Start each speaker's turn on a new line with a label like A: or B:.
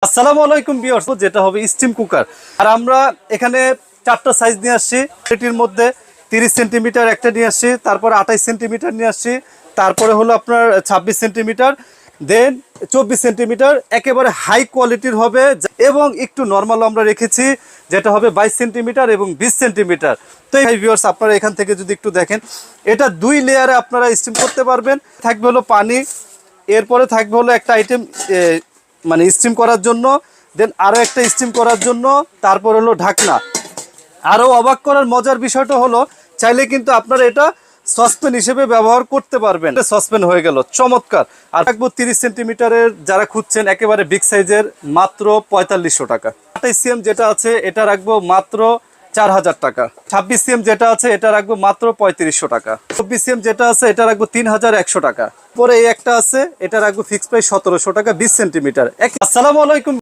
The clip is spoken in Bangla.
A: আসসালামু আলাইকুম ভিউয়ার্স, যেটা হবে স্টিম কুকার। আর আমরা এখানে চারটা সাইজ নিয়ে আসছি। এটির মধ্যে 30 সেন্টিমিটার একটা নিয়ে আসছি, তারপরে 28 সেন্টিমিটার নিয়ে আসছি, তারপরে হলো আপনার 26 সেন্টিমিটার, দেন 24 সেন্টিমিটার একেবারে হাই কোয়ালিটির হবে, এবং একটু নর্মাল আমরা রেখেছি যেটা হবে 22 সেন্টিমিটার এবং 20 সেন্টিমিটার। তো এই ভিউয়ার্স, আপনারা এখান থেকে যদি একটু দেখেন, এটা 2 লেয়ারে আপনারা স্টিম করতে পারবেন। থাকবে হলো পানি, এরপরে থাকবে হলো একটা আইটেম মানে স্টিম করার জন্য, দেন আরও একটা স্টিম করার জন্য, তারপর হলো ঢাকনা। আরও অবাক করার মজার বিষয়টা হলো, চাইলে কিন্তু আপনারা এটা সসপ্যান হিসেবে ব্যবহার করতে পারবেন। সসপ্যান হয়ে গেল চমৎকার। আর রাখবো 30 সেন্টিমিটারের, যারা খুঁজছেন একেবারে বিগ সাইজের, মাত্র 4500 টাকা। 28 সিএম যেটা আছে এটা রাখবো মাত্র 4000 টাকা। 26 সিএম যেটা আছে এটা রাখবো মাত্র 3500 টাকা। 24 সিএম যেটা আছে এটা রাখবো 3100 টাকা। পরে এই একটা আছে, এটা রাখবো ফিক্সড প্রাইস 1700 টাকা, 20 সেন্টিমিটার। আসসালামু আলাইকুম।